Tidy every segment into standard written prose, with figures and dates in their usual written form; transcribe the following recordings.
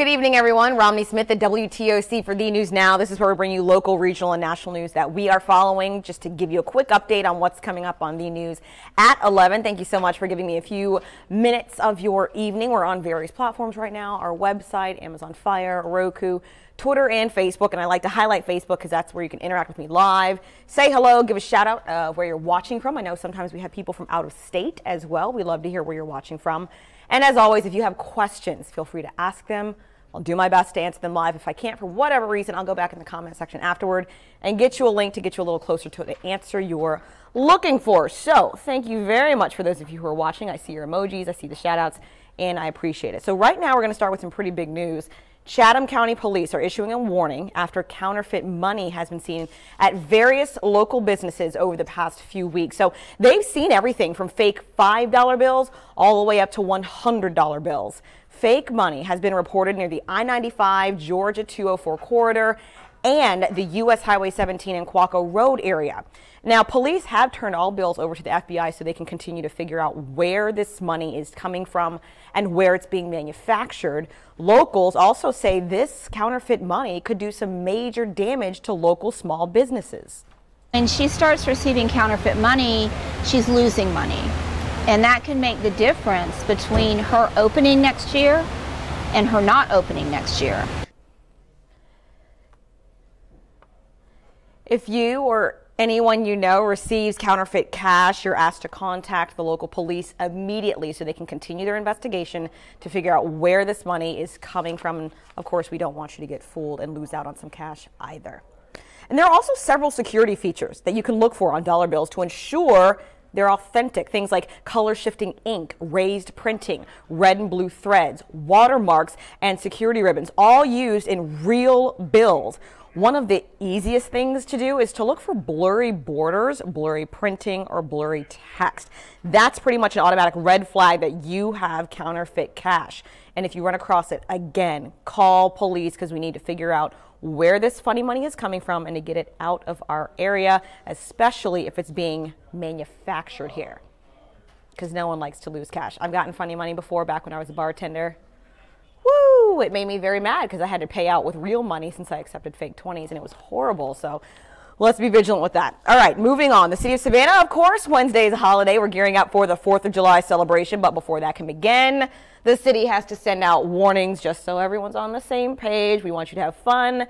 Good evening, everyone. Romney Smith at WTOC for the News Now. This is where we bring you local, regional, and national news that we are following. Just to give you a quick update on what's coming up on the news at 11. Thank you so much for giving me a few minutes of your evening. We're on various platforms right now. Our website, Amazon Fire, Roku, Twitter, and Facebook. And I like to highlight Facebook because that's where you can interact with me live. Say hello, give a shout out of where you're watching from. I know sometimes we have people from out of state as well. We love to hear where you're watching from. And as always, if you have questions, feel free to ask them. I'll do my best to answer them live. If I can't, for whatever reason, I'll go back in the comment section afterward and get you a link to get you a little closer to the answer you're looking for. So thank you very much for those of you who are watching. I see your emojis, I see the shout outs, and I appreciate it. So right now we're going to start with some pretty big news. Chatham County Police are issuing a warning after counterfeit money has been seen at various local businesses over the past few weeks. So they've seen everything from fake $5 bills all the way up to $100 bills. Fake money has been reported near the I-95 Georgia 204 corridor and the U.S. Highway 17 and Quaco Road area. Now, police have turned all bills over to the FBI so they can continue to figure out where this money is coming from and where it's being manufactured. Locals also say this counterfeit money could do some major damage to local small businesses. When she starts receiving counterfeit money, she's losing money. And that can make the difference between her opening next year and her not opening next year. If you or anyone you know receives counterfeit cash, you're asked to contact the local police immediately so they can continue their investigation to figure out where this money is coming from. And of course, we don't want you to get fooled and lose out on some cash either. And there are also several security features that you can look for on dollar bills to ensure they're authentic. Things like color shifting ink, raised printing, red and blue threads, watermarks, and security ribbons, all used in real bills. One of the easiest things to do is to look for blurry borders, blurry printing, or blurry text. That's pretty much an automatic red flag that you have counterfeit cash. And if you run across it, again, call police because we need to figure out where this funny money is coming from and to get it out of our area, especially if it's being manufactured here, because no one likes to lose cash. I've gotten funny money before back when I was a bartender. Woo! It made me very mad because I had to pay out with real money since I accepted fake 20s, and it was horrible. So let's be vigilant with that. All right, moving on. The city of Savannah, of course, Wednesday is a holiday. We're gearing up for the 4th of July celebration, but before that can begin, the city has to send out warnings just so everyone's on the same page. We want you to have fun,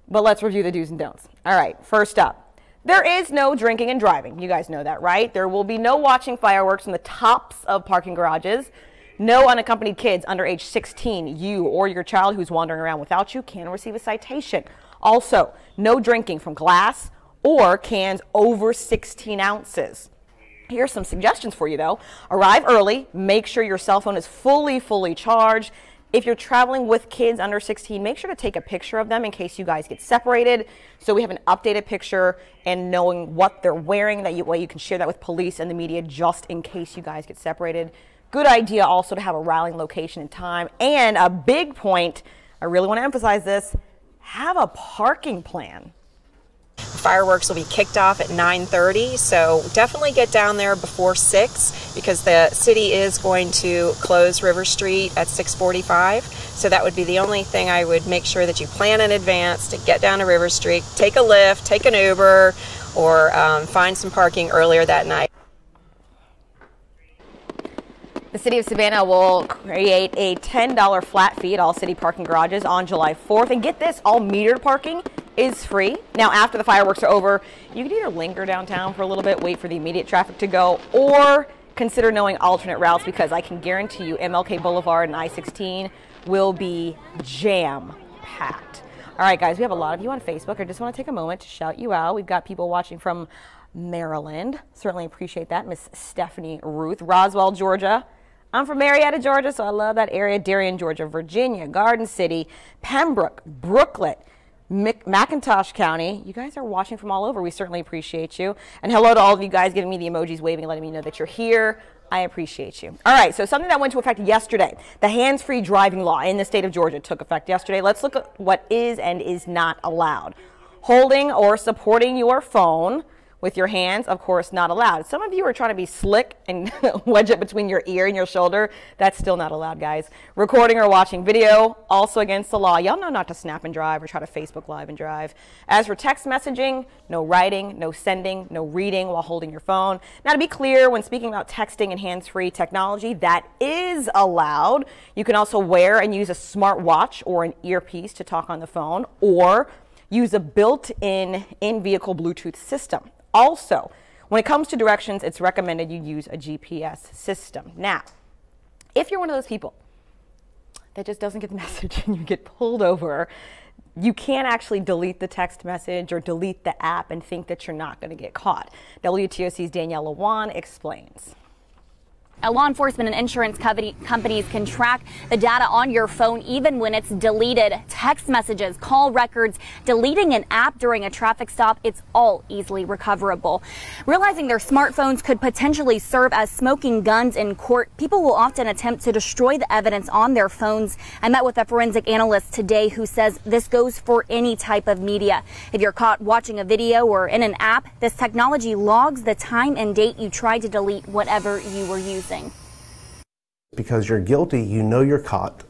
but let's review the do's and don'ts. All right, first up, there is no drinking and driving. You guys know that, right? There will be no watching fireworks in the tops of parking garages. No unaccompanied kids under age 16. You or your child who's wandering around without you can receive a citation. Also, no drinking from glass or cans over 16 ounces. Here's some suggestions for you, though. Arrive early. Make sure your cell phone is fully charged. If you're traveling with kids under 16, make sure to take a picture of them in case you guys get separated, so we have an updated picture and knowing what they're wearing. That way you can share that with police and the media just in case you guys get separated. Good idea also to have a rallying location and time. And a big point, I really want to emphasize this, have a parking plan. Fireworks will be kicked off at 9:30, so definitely get down there before 6 because the city is going to close River Street at 6:45. So that would be the only thing I would make sure that you plan in advance to get down to River Street, take a Lyft, take an Uber, or find some parking earlier that night. The city of Savannah will create a $10 flat fee at all city parking garages on July 4th. And get this, all metered parking is free. Now, after the fireworks are over, you can either linger downtown for a little bit, wait for the immediate traffic to go, or consider knowing alternate routes, because I can guarantee you MLK Boulevard and I-16 will be jam-packed. All right, guys, we have a lot of you on Facebook. I just want to take a moment to shout you out. We've got people watching from Maryland. Certainly appreciate that. Miss Stephanie Ruth, Roswell, Georgia. I'm from Marietta, Georgia, so I love that area. Darien, Georgia, Virginia, Garden City, Pembroke, Brooklet, McIntosh County. You guys are watching from all over. We certainly appreciate you. And hello to all of you guys giving me the emojis, waving, letting me know that you're here. I appreciate you. All right, so something that went into effect yesterday. The hands-free driving law in the state of Georgia took effect yesterday. Let's look at what is and is not allowed. Holding or supporting your phone with your hands, of course, not allowed. Some of you are trying to be slick and wedge it between your ear and your shoulder. That's still not allowed, guys. Recording or watching video, also against the law. Y'all know not to snap and drive or try to Facebook Live and drive. As for text messaging, no writing, no sending, no reading while holding your phone. Now, to be clear, when speaking about texting and hands-free technology, that is allowed. You can also wear and use a smart watch or an earpiece to talk on the phone, or use a built-in in-vehicle Bluetooth system. Also, when it comes to directions, it's recommended you use a GPS system. Now, if you're one of those people that just doesn't get the message and you get pulled over, you can't actually delete the text message or delete the app and think that you're not going to get caught. WTOC's Danielle Lewan explains. Law enforcement and insurance companies can track the data on your phone even when it's deleted. Text messages, call records, deleting an app during a traffic stop, it's all easily recoverable. Realizing their smartphones could potentially serve as smoking guns in court, people will often attempt to destroy the evidence on their phones. I met with a forensic analyst today who says this goes for any type of media. If you're caught watching a video or in an app, this technology logs the time and date you tried to delete whatever you were using. Because you're guilty, you know you're caught,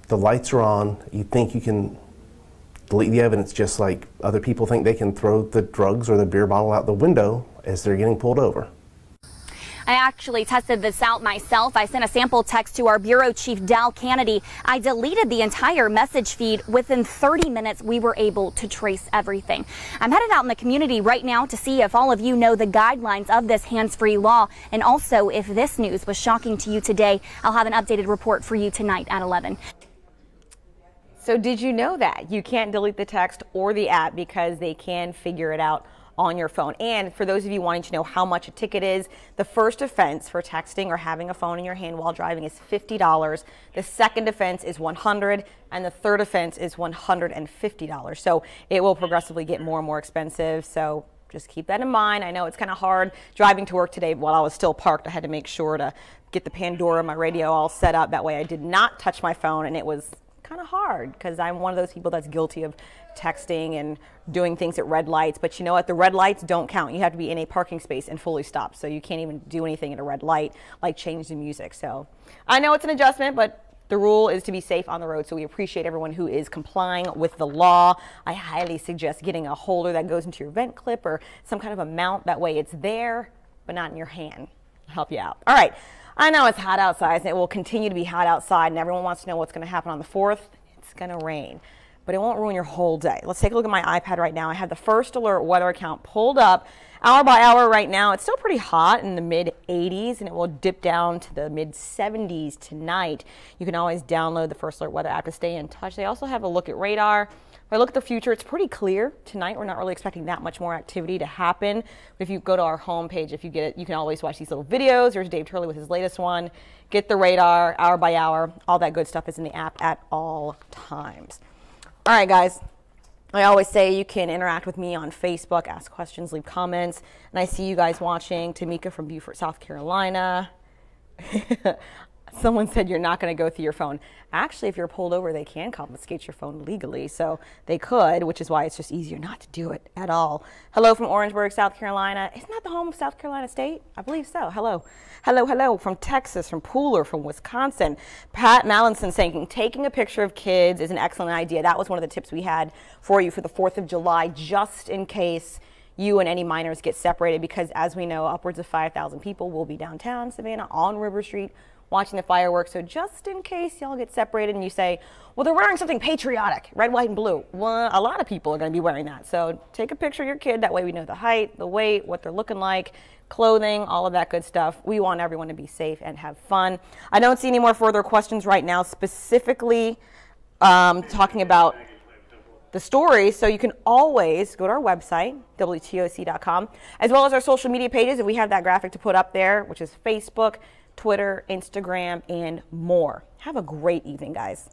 the lights are on, you think you can delete the evidence just like other people think they can throw the drugs or the beer bottle out the window as they're getting pulled over. I actually tested this out myself. I sent a sample text to our bureau chief, Dal Kennedy. I deleted the entire message feed. Within 30 minutes, we were able to trace everything. I'm headed out in the community right now to see if all of you know the guidelines of this hands-free law. And also, if this news was shocking to you today, I'll have an updated report for you tonight at 11. So did you know that you can't delete the text or the app because they can figure it out on your phone? And for those of you wanting to know how much a ticket is, the first offense for texting or having a phone in your hand while driving is $50. The second offense is $100, and the third offense is $150. So it will progressively get more and more expensive. So just keep that in mind. I know it's kind of hard driving to work today while I was still parked. I had to make sure to get the Pandora, my radio all set up. That way I did not touch my phone, and it was kind of hard because I'm one of those people that's guilty of texting and doing things at red lights. But you know what? The red lights don't count. You have to be in a parking space and fully stopped. So you can't even do anything at a red light like change the music. So I know it's an adjustment, but the rule is to be safe on the road. So we appreciate everyone who is complying with the law. I highly suggest getting a holder that goes into your vent clip or some kind of a mount. That way it's there, but not in your hand. I'll help you out. All right. I know it's hot outside, and it will continue to be hot outside, and everyone wants to know what's going to happen on the 4th. It's going to rain, but it won't ruin your whole day. Let's take a look at my iPad right now. I have the First Alert weather account pulled up hour by hour right now. It's still pretty hot in the mid-80s, and it will dip down to the mid-70s tonight. You can always download the First Alert weather app to stay in touch. They also have a look at radar. If I look at the future, it's pretty clear tonight. We're not really expecting that much more activity to happen. But if you go to our homepage, if you get it, you can always watch these little videos. There's Dave Turley with his latest one. Get the radar hour by hour. All that good stuff is in the app at all times. All right, guys. I always say you can interact with me on Facebook, ask questions, leave comments. And I see you guys watching. Tamika from Beaufort, South Carolina. Someone said you're not going to go through your phone. Actually, if you're pulled over, they can confiscate your phone legally. So they could, which is why it's just easier not to do it at all. Hello from Orangeburg, South Carolina. Isn't that the home of South Carolina State? I believe so. Hello. Hello, hello. From Texas, from Pooler, from Wisconsin. Pat Mallinson saying taking a picture of kids is an excellent idea. That was one of the tips we had for you for the 4th of July, just in case you and any minors get separated, because as we know, upwards of 5,000 people will be downtown Savannah on River Street watching the fireworks. So just in case y'all get separated and you say, well, they're wearing something patriotic, red, white, and blue. Well, a lot of people are going to be wearing that. So take a picture of your kid. That way we know the height, the weight, what they're looking like, clothing, all of that good stuff. We want everyone to be safe and have fun. I don't see any more further questions right now, specifically talking about the story. So you can always go to our website, WTOC.com, as well as our social media pages. If we have that graphic to put up there, which is Facebook, Twitter, Instagram, and more. Have a great evening, guys.